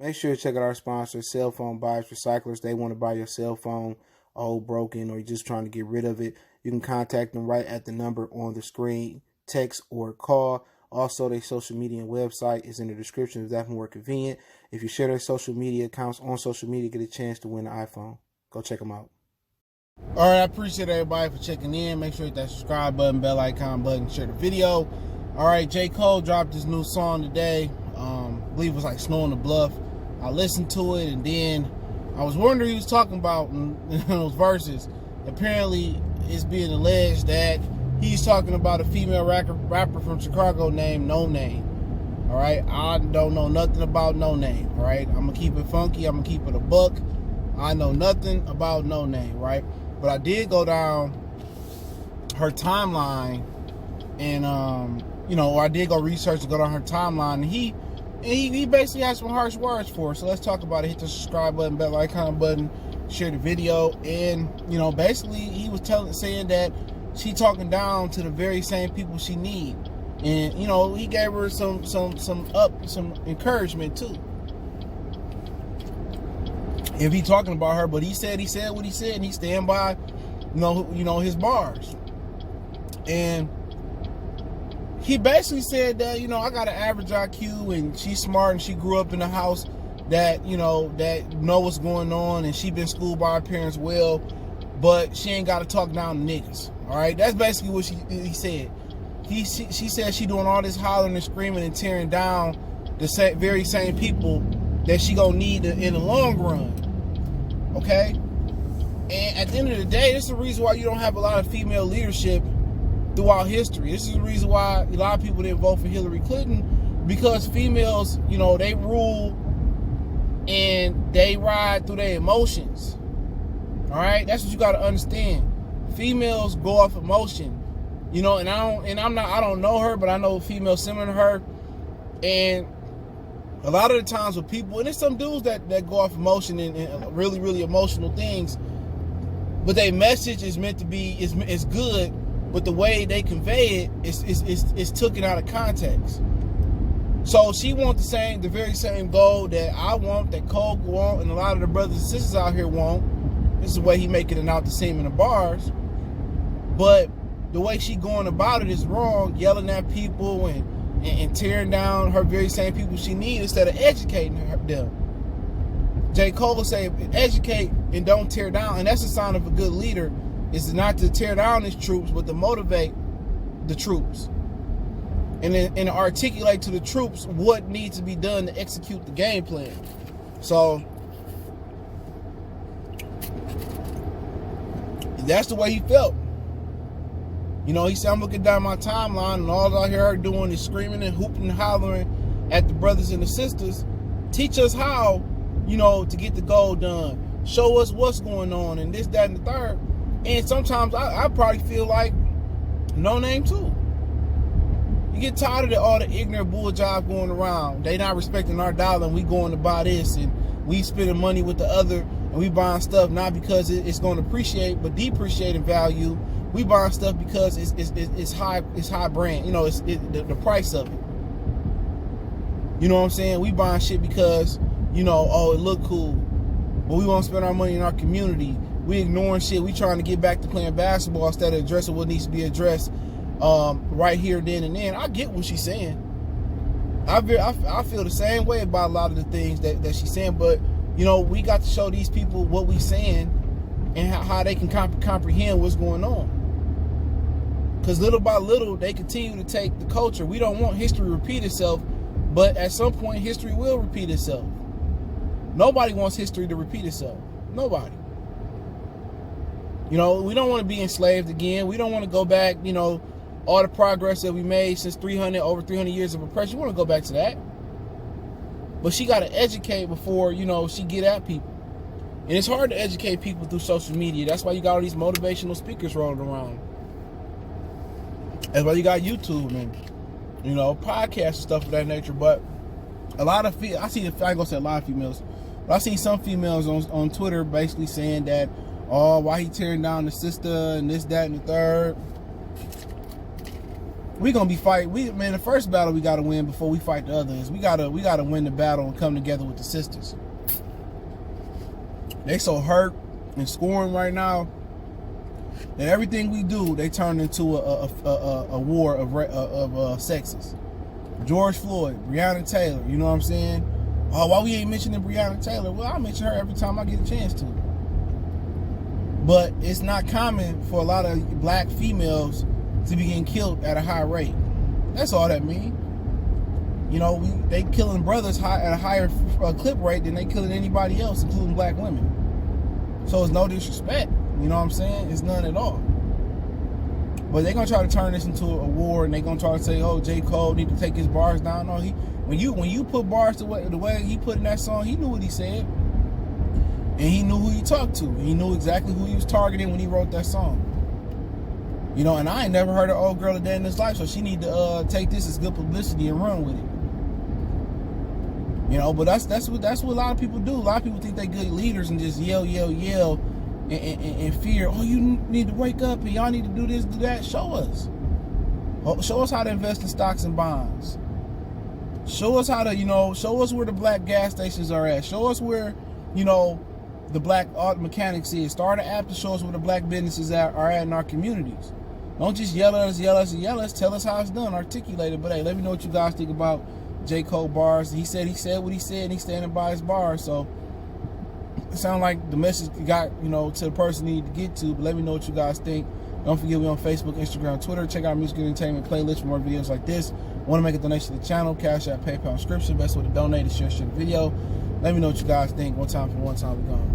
Make sure to check out our sponsor, Cell Phone Buyers Recyclers. They want to buy your cell phone old, broken, or you're just trying to get rid of it. You can contact them right at the number on the screen, text or call. Also, their social media and website is in the description if that's more convenient. If you share their social media accounts on social media, get a chance to win an iPhone. Go check them out. All right, I appreciate everybody for checking in. Make sure you hit that subscribe button, bell icon button, share the video. All right, J.Cole dropped his new song today. I believe it was like Snow on the Bluff. I listened to it, and then I was wondering what he was talking about in those verses. Apparently, it's being alleged that he's talking about a female rapper from Chicago named Noname. All right, I don't know nothing about Noname. All right, I'm gonna keep it funky. I'm gonna keep it a buck. I know nothing about Noname, right? But I did go down her timeline, and or I did go research to go down her timeline, and he basically has some harsh words for her. So let's talk about it. Hit the subscribe button, bell icon button, share the video, and basically he was saying that she talking down to the very same people she need, and he gave her some encouragement too. If he talking about her, but he said what he said, and he stand by his bars. And he basically said that I got an average IQ, and she's smart, and she grew up in a house that that know what's going on, and she been schooled by her parents well, but she ain't got to talk down to niggas. All right, that's basically what he said. She said she doing all this hollering and screaming and tearing down the very same people that she gonna need in the long run. Okay, and at the end of the day, this is the reason why you don't have a lot of female leadership throughout history. This is the reason why a lot of people didn't vote for Hillary Clinton, because females, they rule and they ride through their emotions. All right, that's what you got to understand. Females go off emotion, and I don't know her, but I know females similar to her, and a lot of the times with people, and there's some dudes that go off emotion and really, really emotional things, but their message is meant to be is good, but the way they convey it is taken out of context. So she wants the very same goal that I want, that Cole want, and a lot of the brothers and sisters out here want. This is the way he making it out to seem in the bars. But the way she going about it is wrong, yelling at people and tearing down her very same people she needs instead of educating them. J. Cole will say, educate and don't tear down. And that's a sign of a good leader, is not to tear down his troops, but to motivate the troops. And articulate to the troops what needs to be done to execute the game plan. So that's the way he felt. He said, I'm looking down my timeline, and all I hear her doing is screaming and hooping and hollering at the brothers and the sisters. Teach us how, to get the goal done. Show us what's going on, and this, that, and the third. And sometimes I probably feel like Noname too. You get tired of all the ignorant bull job going around. They not respecting our dollar, and we going to buy this, and we spending money with the other, and we buying stuff not because it's going to appreciate, but depreciate in value. We buying stuff because it's high brand. It's the price of it. You know what I'm saying? We buying shit because it look cool, but we want to spend our money in our community. We ignoring shit. We trying to get back to playing basketball instead of addressing what needs to be addressed right here, then and then. I get what she's saying. I feel the same way about a lot of the things that she's saying, but we got to show these people what we saying and how they can comprehend what's going on. Because little by little, they continue to take the culture. We don't want history to repeat itself, but at some point, history will repeat itself. Nobody wants history to repeat itself. Nobody. We don't want to be enslaved again. We don't want to go back, all the progress that we made since over 300 years of oppression. We want to go back to that. But she got to educate before, she get at people. And it's hard to educate people through social media. That's why you got all these motivational speakers rolling around. That's why you got YouTube and, podcasts and stuff of that nature. But a lot of I ain't gonna say a lot of females, but I seen some females on Twitter basically saying that, why he tearing down the sister and this, that, and the third. we gonna be fighting. Man, the first battle we gotta win before we fight the others. We gotta win the battle and come together with the sisters. They so hurt and scoring right now that everything we do, they turn into a war of sexes. George Floyd, Breonna Taylor, you know what I'm saying? Oh, why we ain't mentioning Breonna Taylor? Well, I mention her every time I get a chance to. But it's not common for a lot of black females to be getting killed at a high rate. That's all that means. You know, they killing brothers at a higher clip rate than they killing anybody else, including black women. So it's no disrespect. You know what I'm saying? It's none at all. But they're gonna try to turn this into a war, and they're gonna try to say, "Oh, J.Cole need to take his bars down." No, when you put bars the way he put in that song, he knew what he said, and he knew who he talked to. He knew exactly who he was targeting when he wrote that song. You know, and I ain't never heard an old girl a day in his life, so she need to take this as good publicity and run with it. You know, but that's what a lot of people do. A lot of people think they good leaders and just yell, and fear. Oh, you need to wake up and y'all need to do this, do that. Show us. Show us how to invest in stocks and bonds. Show us how to, show us where the black gas stations are at. Show us where, the black auto mechanics is. Start an app to show us where the black businesses are at in our communities. Don't just yell at us. Tell us how it's done. Articulate it. But hey, let me know what you guys think about J.Cole bars. He said what he said, and he's standing by his bars. So it sounds like the message got, to the person you need to get to. But let me know what you guys think. Don't forget we on Facebook, Instagram, Twitter. Check out Music Entertainment playlist for more videos like this. Want to make a donation to the channel? Cash App, PayPal, inscription. Best way to donate is share the video. Let me know what you guys think. One time for one time, we gone.